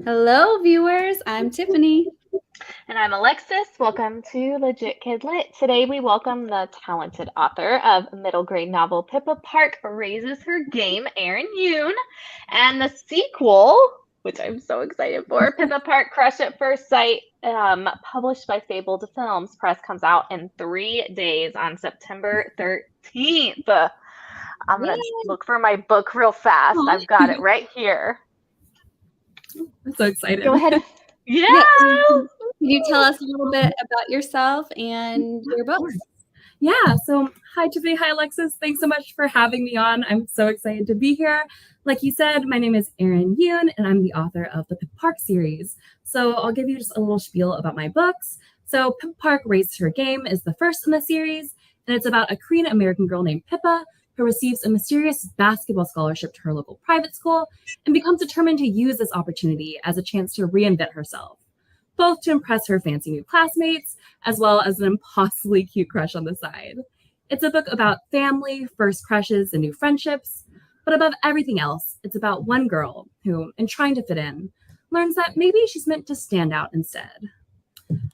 Hello, viewers. I'm Tiffany. And I'm Alexis. Welcome to Legit KidLit. Today we welcome the talented author of middle grade novel Pippa Park Raises Her Game, Erin Yun, and the sequel, which I'm so excited for, Pippa Park Crush at First Sight, published by Fabled Films. Press comes out in 3 days on September 13th. I'm going to look for my book real fast. I've got it right here. I'm so excited. Go ahead. Yeah. Can you tell us a little bit about yourself and your books? Yeah. So hi, Tiffany. Hi, Alexis. Thanks so much for having me on. I'm so excited to be here. Like you said, my name is Erin Yun, and I'm the author of the Pippa Park series. So I'll give you just a little spiel about my books. So Pippa Park Raises Her Game is the first in the series, and it's about a Korean American girl named Pippa who receives a mysterious basketball scholarship to her local private school and becomes determined to use this opportunity as a chance to reinvent herself, both to impress her fancy new classmates, as well as an impossibly cute crush on the side. It's a book about family, first crushes, and new friendships, but above everything else, it's about one girl who, in trying to fit in, learns that maybe she's meant to stand out instead.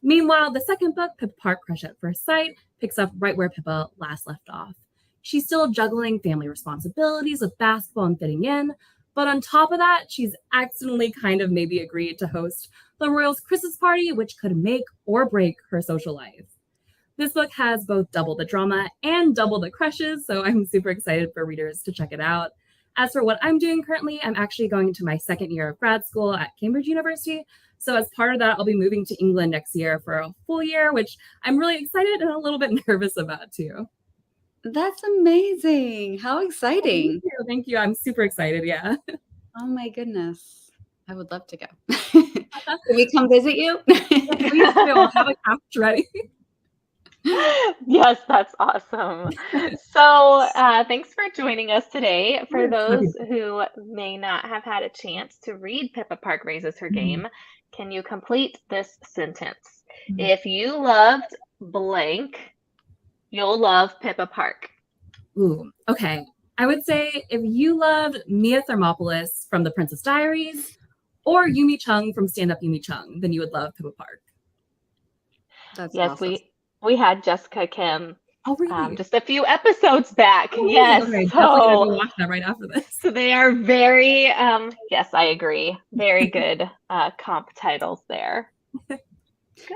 Meanwhile, the second book, Pippa Park Crush at First Sight, picks up right where Pippa last left off. She's still juggling family responsibilities with basketball and fitting in, but on top of that, she's accidentally kind of maybe agreed to host the Royals' Christmas party, which could make or break her social life. This book has both double the drama and double the crushes, so I'm super excited for readers to check it out. As for what I'm doing currently, I'm actually going into my second year of grad school at Cambridge University. So as part of that, I'll be moving to England next year for a full year, which I'm really excited and a little bit nervous about too. That's amazing. How exciting. Thank you. I'm super excited. Yeah. Oh my goodness. I would love to go. Can we come visit you? Please do. I'll have a couch ready. Yes, that's awesome. So thanks for joining us today. For those who may not have had a chance to read Pippa Park Raises Her Game, can you complete this sentence? If you loved blank, you'll love Pippa Park. Ooh, okay. I would say if you loved Mia Thermopolis from The Princess Diaries or Yumi Chung from Stand Up Yumi Chung, then you would love Pippa Park. That's yes, awesome. we had Jessica Kim really? just a few episodes back. Yes. Okay, so watch that right after this. So they are very, yes, I agree. Very good comp titles there.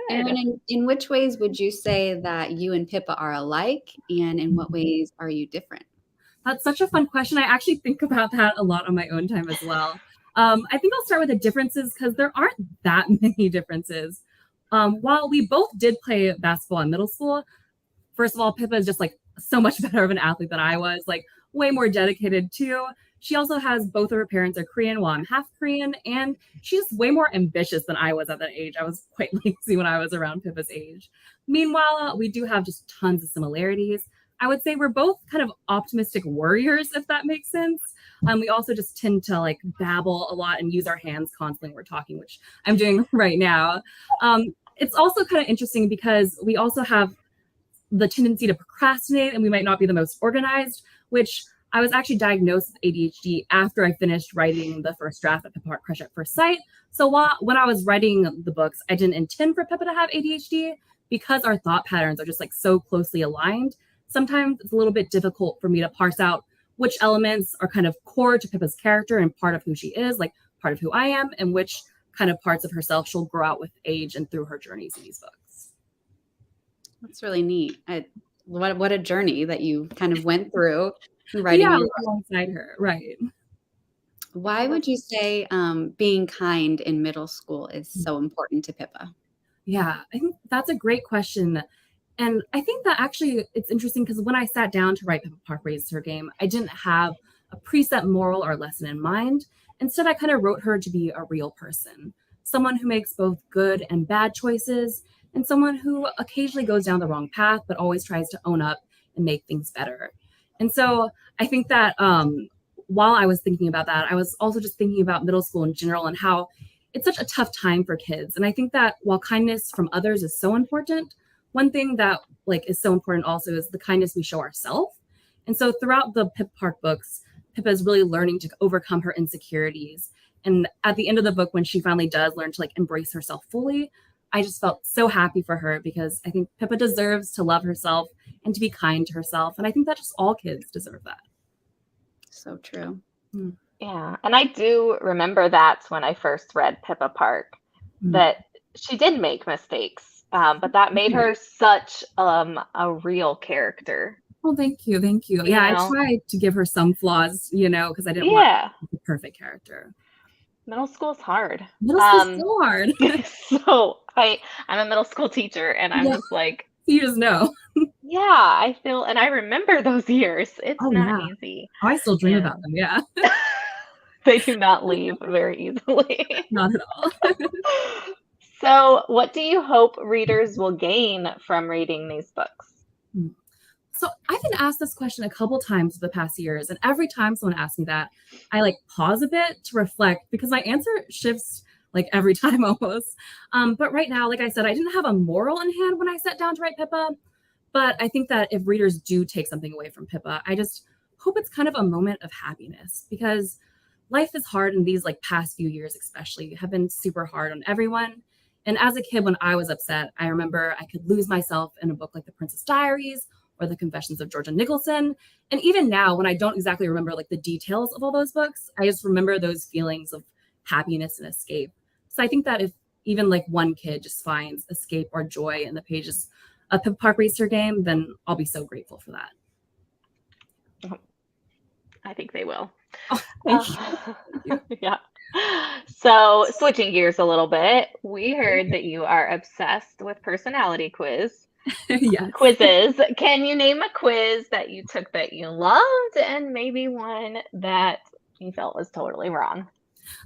Erin, in which ways would you say that you and Pippa are alike, and in what ways are you different? That's such a fun question. I actually think about that a lot on my own time as well. I think I'll start with the differences because there aren't that many differences. While we both did play basketball in middle school, first of all, Pippa is just like so much better of an athlete than I was, like way more dedicated too. She also has both of her parents are Korean while I'm half Korean, and she's way more ambitious than I was at that age. I was quite lazy when I was around Pippa's age. Meanwhile, we do have just tons of similarities. I would say we're both kind of optimistic warriors, if that makes sense. We also just tend to like babble a lot and use our hands constantly when we're talking, which I'm doing right now. It's also kind of interesting because we also have the tendency to procrastinate and we might not be the most organized, which I was actually diagnosed with ADHD after I finished writing the first draft of Pippa Park Crush at First Sight. So when I was writing the books, I didn't intend for Pippa to have ADHD because our thought patterns are just like so closely aligned. Sometimes it's a little bit difficult for me to parse out which elements are kind of core to Pippa's character and part of who she is, like part of who I am, and which kind of parts of herself she'll grow out with age and through her journeys in these books. That's really neat. What a journey that you kind of went through writing alongside her, right? Why would you say being kind in middle school is so important to Pippa? Yeah, I think that's a great question. And I think that actually it's interesting because when I sat down to write Pippa Park Raises Her Game, I didn't have a preset moral or lesson in mind. Instead, I kind of wrote her to be a real person, someone who makes both good and bad choices, and someone who occasionally goes down the wrong path, but always tries to own up and make things better. And so I think that while I was thinking about that, I was also just thinking about middle school in general and how it's such a tough time for kids. And I think that while kindness from others is so important, one thing that like is so important also is the kindness we show ourselves. And so throughout the Pippa Park books, Pippa is really learning to overcome her insecurities. And at the end of the book, when she finally does learn to like embrace herself fully, I just felt so happy for her because I think Pippa deserves to love herself and to be kind to herself. And I think that just all kids deserve that. So true. Yeah. And I do remember that's when I first read Pippa Park, that she did make mistakes, but that made her such a real character. Oh, thank you. Thank you. Yeah, I tried to give her some flaws, because I didn't want the perfect character. Middle school's hard. Middle school's so hard. So I'm a middle school teacher, and I'm just like, you just know. Yeah, I feel, and I remember those years. It's not easy. Oh, I still dream about them. Yeah. They do not leave very easily. Not at all. So, what do you hope readers will gain from reading these books? So I've been asked this question a couple times the past years, and every time someone asks me that, I like pause a bit to reflect because my answer shifts like every time almost. But right now, like I said, I didn't have a moral in hand when I sat down to write Pippa. But I think that if readers do take something away from Pippa, I just hope it's kind of a moment of happiness because life is hard, and these like past few years especially have been super hard on everyone. And as a kid, when I was upset, I remember I could lose myself in a book like The Princess Diaries or The Confessions of Georgia Nicholson. And even now, when I don't exactly remember like the details of all those books, I just remember those feelings of happiness and escape. So I think that if even like one kid just finds escape or joy in the pages of Pippa Park Racer Game, then I'll be so grateful for that. I think they will. Oh, thank you. Yeah. So switching gears a little bit, we heard that you are obsessed with personality quizzes. Can you name a quiz that you took that you loved and maybe one that you felt was totally wrong?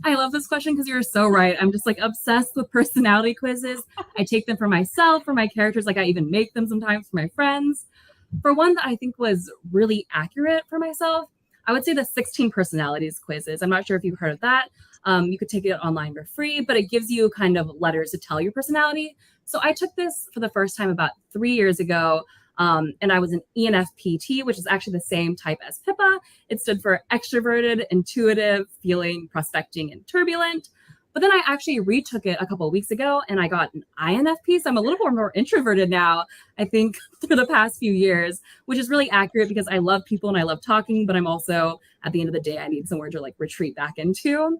I love this question because you're so right. I'm just like obsessed with personality quizzes. I take them for myself, for my characters. Like I even make them sometimes for my friends. For one that I think was really accurate for myself, I would say the 16 personalities quizzes. I'm not sure if you've heard of that. You could take it online for free, but it gives you kind of letters to tell your personality. So I took this for the first time about 3 years ago. And I was an ENFPT, which is actually the same type as Pippa. It stood for extroverted, intuitive, feeling, prospecting, and turbulent. But then I actually retook it a couple of weeks ago and I got an INFP. So I'm a little more introverted now, I think, through the past few years, which is really accurate because I love people and I love talking, but I'm also, at the end of the day, I need somewhere to like retreat back into.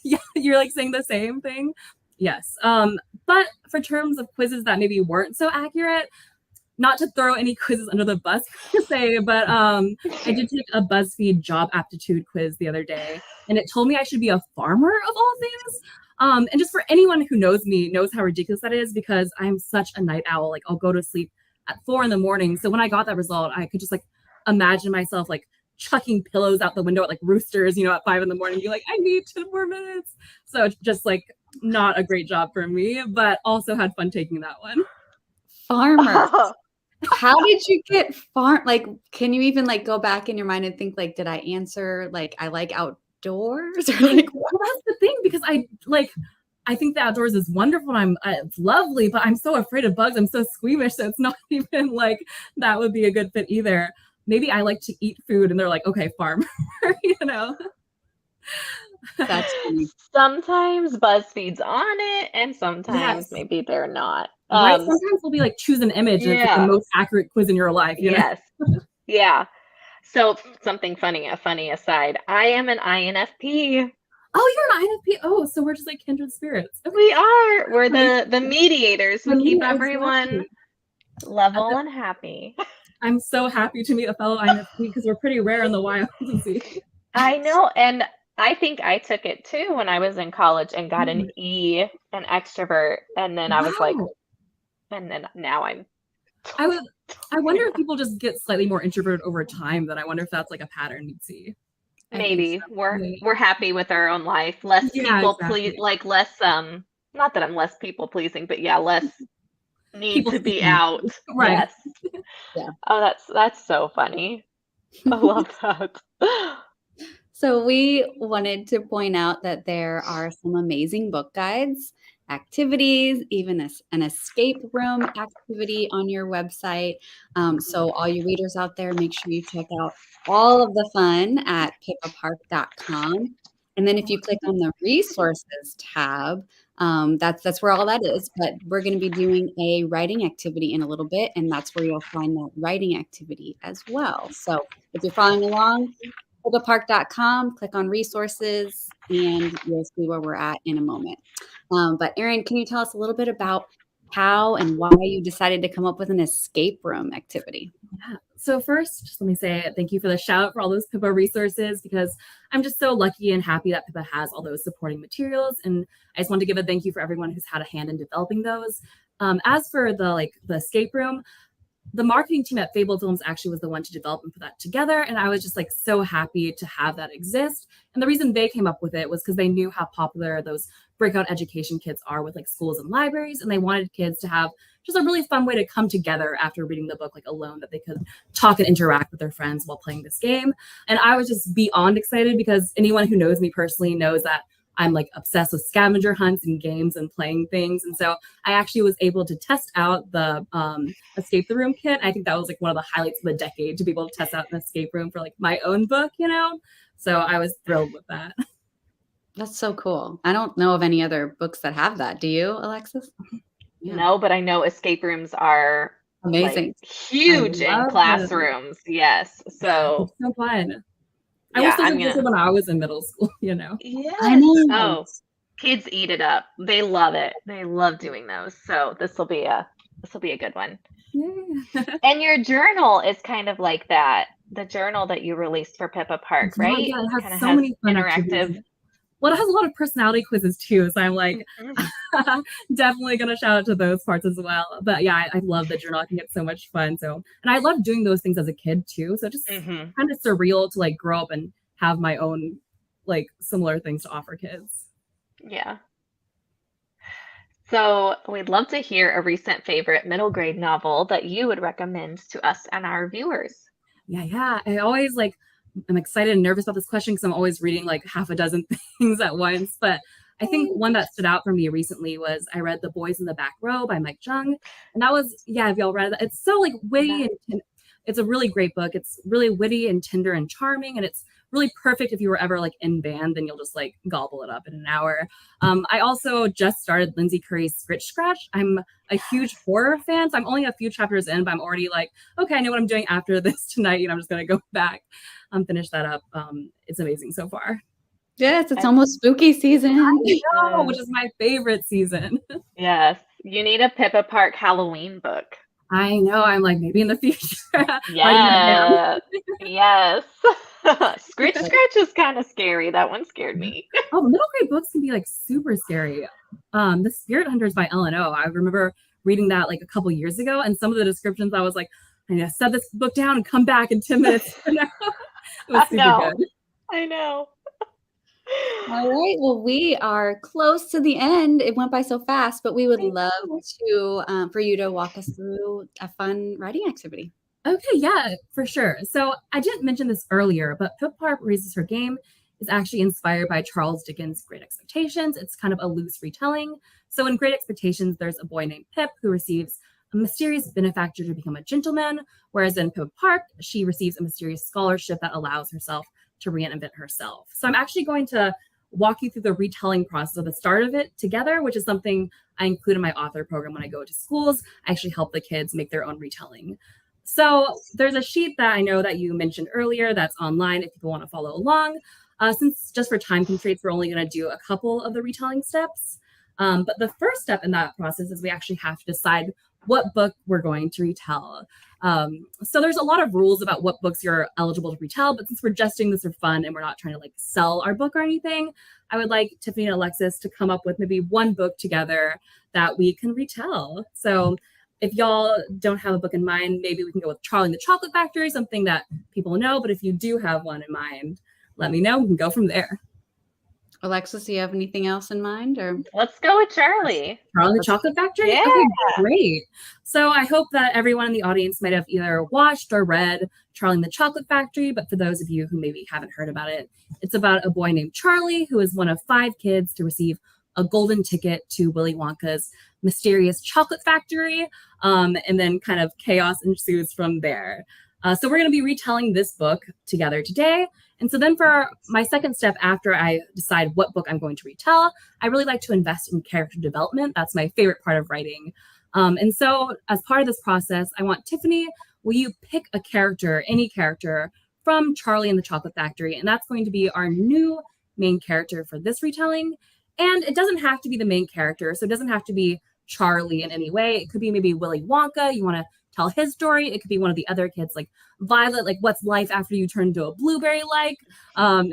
Yeah, you're like saying the same thing. Yes. But for terms of quizzes that maybe weren't so accurate, not to throw any quizzes under the bus per se, but I did take a BuzzFeed job aptitude quiz the other day, and it told me I should be a farmer of all things. And just for anyone who knows me knows how ridiculous that is because I'm such a night owl. Like I'll go to sleep at 4 a.m. So when I got that result, I could just like imagine myself like chucking pillows out the window at like roosters, at 5 a.m. and be like, I need 10 more minutes. So just like not a great job for me, but also had fun taking that one. Farmers. How did you get like, can you even like go back in your mind and think like, did I answer like I like outdoors? Or like, well, that's the thing because I think the outdoors is wonderful. It's lovely, but I'm so afraid of bugs. I'm so squeamish, so it's not even like that would be a good fit either. Maybe I like to eat food, and they're like, okay, farmer, That's funny. Sometimes BuzzFeed's on it, and sometimes maybe they're not. Right? Sometimes we'll be like, choose an image, and it's like the most accurate quiz in your life. Yes. Yeah. So something funny, a funny aside. I am an INFP. Oh, you're an INFP. Oh, so we're just like kindred spirits. Okay. We are. We're the mediators who keep everyone level and happy. I'm so happy to meet a fellow INFP because we're pretty rare in the wild to see. I know, and I think I took it too when I was in college and got an E, an extrovert, and then I was like, and then now I'm. I wonder if people just get slightly more introverted over time. Then I wonder if that's like a pattern you'd see. Maybe so. We're happy with our own life. Less people please, like less not that I'm less people pleasing, but yeah, less need people to be out. Right. Yes. Yeah. Oh, that's so funny. I love that. So we wanted to point out that there are some amazing book guides activities, even an escape room activity on your website. So all you readers out there, make sure you check out all of the fun at pippapark.com. And then if you click on the resources tab, that's where all that is. But we're going to be doing a writing activity in a little bit, and that's where you'll find that writing activity as well. So if you're following along, pippapark.com, click on resources, and you'll see where we're at in a moment. But Erin, can you tell us a little bit about how and why you decided to come up with an escape room activity? Yeah. So first, just let me say thank you for the shout out for all those Pippa resources, because I'm just so lucky and happy that Pippa has all those supporting materials. And I just want to give a thank you for everyone who's had a hand in developing those. As for the escape room, the marketing team at Fable Films actually was the one to develop and put that together. And I was just so happy to have that exist. And the reason they came up with it was because they knew how popular those breakout education kits are with schools and libraries. And they wanted kids to have just a really fun way to come together after reading the book alone, that they could talk and interact with their friends while playing this game. And I was just beyond excited, because anyone who knows me personally knows that I'm obsessed with scavenger hunts and games and playing things. And so I actually was able to test out the Escape the Room kit. I think that was one of the highlights of the decade, to be able to test out an escape room for my own book, So I was thrilled with that. That's so cool. I don't know of any other books that have that. Do you, Alexis? Yeah. No, but I know escape rooms are amazing, huge in classrooms. Them. Yes. So it's so fun. I wish this existed when I was in middle school, Yeah. I know. Oh, kids eat it up. They love it. They love doing those. So this will be a good one. Yeah. And your journal is kind of like that. The journal that you released for Pippa Park, right? Yeah, it has so many fun interactive. Activities. Well, it has a lot of personality quizzes too, so I'm definitely gonna shout out to those parts as well. But yeah, I love the journal. I think it's so much fun. So, and I love doing those things as a kid too. So just kind of surreal to grow up and have my own similar things to offer kids. Yeah. So we'd love to hear a recent favorite middle grade novel that you would recommend to us and our viewers. Yeah. I always I'm excited and nervous about this question, because I'm always reading half a dozen things at once. But I think one that stood out for me recently was I read The Boys in the Back Row by Mike Jung. And that was, if y'all read that, it's so witty and it's a really great book. It's really witty and tender and charming. And it's really perfect if you were ever in band, then you'll just gobble it up in an hour. I also just started Lindsay Curry's Scritch Scratch. I'm a huge horror fan, so I'm only a few chapters in, but I'm already okay, I know what I'm doing after this tonight. I'm just going to go back finish that up. It's amazing so far. Yes, it's almost spooky season. I know, which is my favorite season. Yes, you need a Pippa Park Halloween book. I know. I'm maybe in the future. Yeah. Yes. Scritch Scratch is kind of scary. That one scared me. Oh, middle grade books can be super scary. The Spirit Hunters by L&O. I remember reading that a couple years ago, and some of the descriptions I was I need to set this book down and come back in 10 minutes. It was super good. I know. All right. Well, we are close to the end. It went by so fast, but we would love to for you to walk us through a fun writing activity. Okay, yeah, for sure. So I didn't mention this earlier, but Pippa Park Raises Her Game is actually inspired by Charles Dickens' Great Expectations. It's kind of a loose retelling. So in Great Expectations, there's a boy named Pip who receives a mysterious benefactor to become a gentleman, whereas in Pippa Park, she receives a mysterious scholarship that allows herself to reinvent herself. So I'm actually going to walk you through the retelling process of the start of it together, which is something I include in my author program when I go to schools. I actually help the kids make their own retelling. So there's a sheet that I know that you mentioned earlier that's online if people want to follow along. Since just for time constraints, we're only going to do a couple of the retelling steps. But the first step in that process is we actually have to decide what book we're going to retell. So there's a lot of rules about what books you're eligible to retell, but since we're just doing this for fun and we're not trying to sell our book or anything, I would like Tiffany and Alexis to come up with maybe one book together that we can retell. So if y'all don't have a book in mind, maybe we can go with Charlie and the Chocolate Factory, something that people know, but if you do have one in mind, let me know. We can go from there. Alexis, do you have anything else in mind? Or let's go with Charlie. Charlie and the Chocolate Factory? Yeah. Okay, great. So I hope that everyone in the audience might have either watched or read Charlie and the Chocolate Factory, but for those of you who maybe haven't heard about it, it's about a boy named Charlie who is one of 5 kids to receive a golden ticket to Willy Wonka's mysterious chocolate factory, and then kind of chaos ensues from there. So we're going to be retelling this book together today. And so then for my second step, after I decide what book I'm going to retell, I really like to invest in character development. That's my favorite part of writing. And so as part of this process, I want Tiffany, will you pick a character, any character from Charlie and the Chocolate Factory? And that's going to be our new main character for this retelling. And it doesn't have to be the main character. So it doesn't have to be Charlie in any way. It could be maybe Willy Wonka. You want to tell his story. It could be one of the other kids, like Violet, like what's life after you turn into a blueberry like.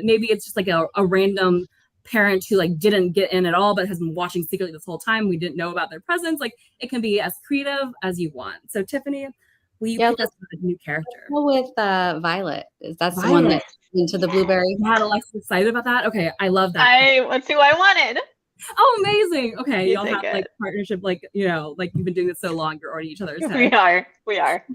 Maybe it's just like a random parent who like didn't get in at all but has been watching secretly this whole time. We didn't know about their presence. Like it can be as creative as you want. So Tiffany, will you pick us a new character? Go with Violet. That's Violet. The one that's into the blueberry. Yeah, Alexa's excited about that. Okay, I love that. That's who I wanted. Oh, amazing. Okay, y'all have like partnership, like, you know, like you've been doing this so long, you're already each other's head. We are.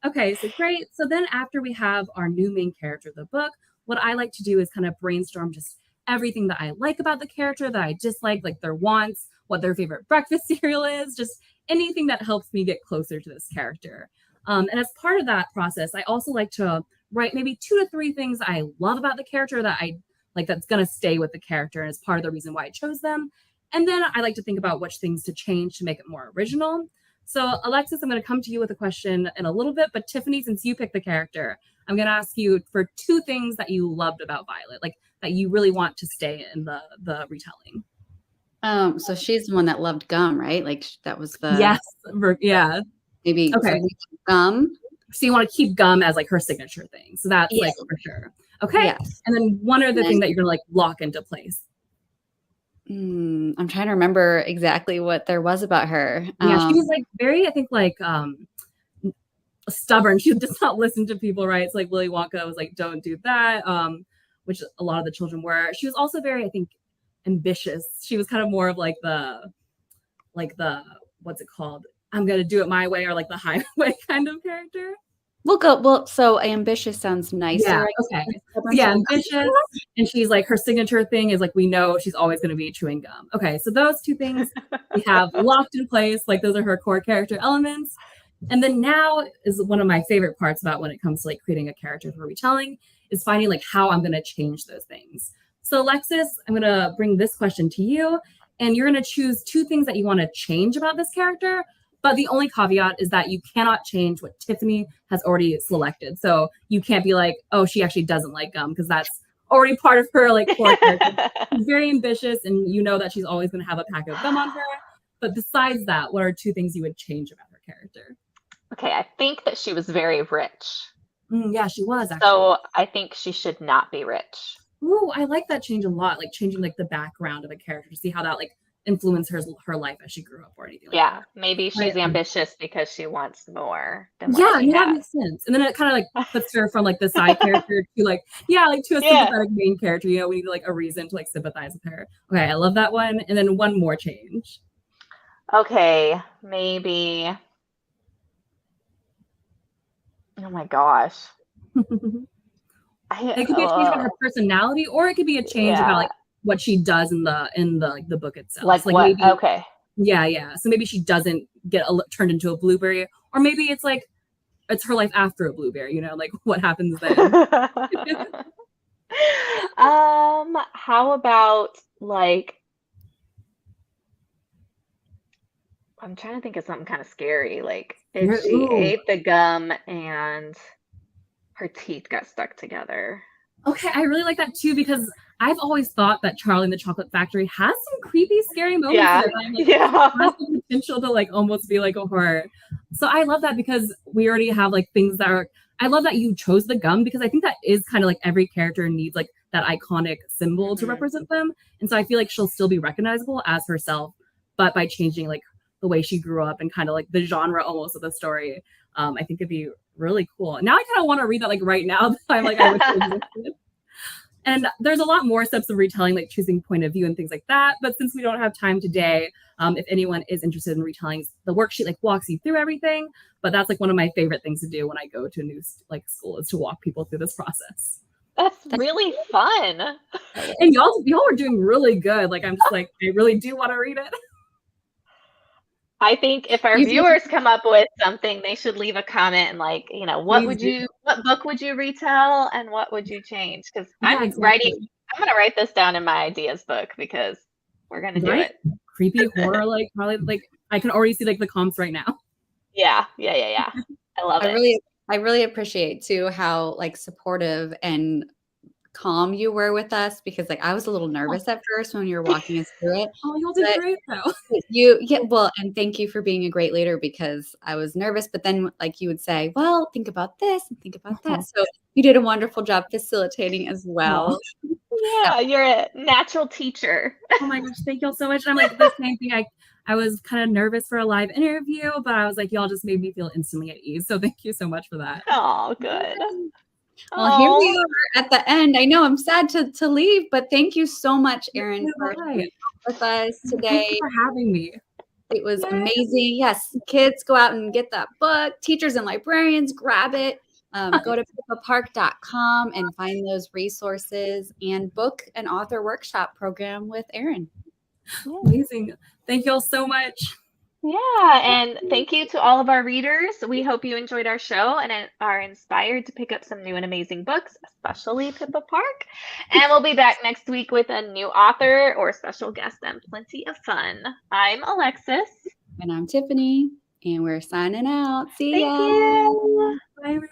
Okay, so great. So then after we have our new main character of the book, what I like to do is kind of brainstorm just everything that I like about the character, that I dislike, like their wants, what their favorite breakfast cereal is, just anything that helps me get closer to this character. And as part of that process, I also like to write maybe 2 to 3 things I love about the character that I like that's going to stay with the character and is part of the reason why I chose them. And then I like to think about which things to change to make it more original. So Alexis, I'm going to come to you with a question in a little bit, but Tiffany, since you picked the character, I'm going to ask you for 2 things that you loved about Violet, like that you really want to stay in the retelling. So she's the one that loved gum, right? Like that was the... Yes. Yeah. Maybe okay. Gum. So you want to keep gum as like her signature thing. So that's like for sure. Okay. Yes. And then one other thing that you're going to like lock into place. I'm trying to remember exactly what there was about her. Yeah, she was like very, I think like stubborn. She does not listen to people, right? It's like Willy Wonka was like, don't do that, which a lot of the children were. She was also very, I think, ambitious. She was kind of more of like the what's it called? I'm going to do it my way, or like the highway kind of character. So ambitious sounds nicer. Yeah, okay. Yeah, ambitious. And she's like, her signature thing is like, we know she's always going to be chewing gum. Okay, so those 2 things we have locked in place. Like those are her core character elements. And then now is one of my favorite parts about when it comes to like creating a character for retelling is finding like how I'm going to change those things. So Alexis, I'm going to bring this question to you, and you're going to choose 2 things that you want to change about this character. But the only caveat is that you cannot change what Tiffany has already selected. So you can't be like, oh, she actually doesn't like gum, because that's already part of her like core character. She's very ambitious, and you know that she's always going to have a pack of gum on her. But besides that, what are 2 things you would change about her character? Okay, I think that she was very rich. Yeah, she was actually. So I think she should not be rich. Ooh, I like that change a lot. Like changing like the background of a character to see how that like influence her life as she grew up or anything like that. Maybe she's ambitious because she wants more than what she has. That makes sense. And then it kind of like puts her from like the side character to like to a sympathetic main character. You know, we need like a reason to like sympathize with her. Okay, I love that one. And then one more change. Okay, maybe. Oh my gosh. It could be a change about her personality, or it could be a change about like what she does in the book itself. Like what? Maybe, okay. Yeah. So maybe she doesn't get turned into a blueberry, or maybe it's like it's her life after a blueberry. You know, like what happens then? How about like? I'm trying to think of something kind of scary. Like if she ate the gum and her teeth got stuck together. Okay, I really like that too, because I've always thought that Charlie and the Chocolate Factory has some creepy, scary moments. Has the potential to like almost be like a horror. So I love that, because we already have like things that are. I love that you chose the gum, because I think that is kind of like every character needs like that iconic symbol to represent them, and so I feel like she'll still be recognizable as herself, but by changing like the way she grew up and kind of like the genre almost of the story. I think it'd be really cool. Now I kind of want to read that like right now. I'm like, I wish it existed. And there's a lot more steps of retelling, like choosing point of view and things like that. But since we don't have time today, if anyone is interested in retelling, the worksheet like walks you through everything. But that's like one of my favorite things to do when I go to a new like school, is to walk people through this process. That's really fun. And y'all were doing really good. Like, I'm just like, I really do want to read it. I think if our You viewers come up with something, they should leave a comment and like, what Please do. what book would you retell and what would you change? Because Yeah, I'm exactly. gonna write this down in my ideas book because we're gonna do Right? it. Creepy horror, like probably like I can already see like the comps right now. Yeah. I love it. I really appreciate too how like supportive and calm you were with us because like I was a little nervous at first when you were walking us through it. Oh, y'all did But great though. well, and thank you for being a great leader because I was nervous, but then like you would say, well, think about this and think about that. So you did a wonderful job facilitating as Oh. well. Yeah, you're a natural teacher. Oh my gosh, thank y'all so much. And I'm like the same thing. I was kind of nervous for a live interview, but I was like, y'all just made me feel instantly at ease. So thank you so much for that. Oh, good. Well, here we Oh, are at the end. I know I'm sad to leave, but thank you so much, Erin, for Bye. hanging out with us Thank today. you for having me. It was Yay. amazing. Yes, kids, go out and get that book. Teachers and librarians, grab it. Go to pippapark.com and find those resources and book an author workshop program with Erin. Amazing. Thank y'all so much. Yeah, and thank you to all of our readers. We hope you enjoyed our show and are inspired to pick up some new and amazing books, especially Pippa Park. And we'll be back next week with a new author or special guest and plenty of fun. I'm Alexis. And I'm Tiffany, and we're signing out. See Thank ya. you. Bye, everyone.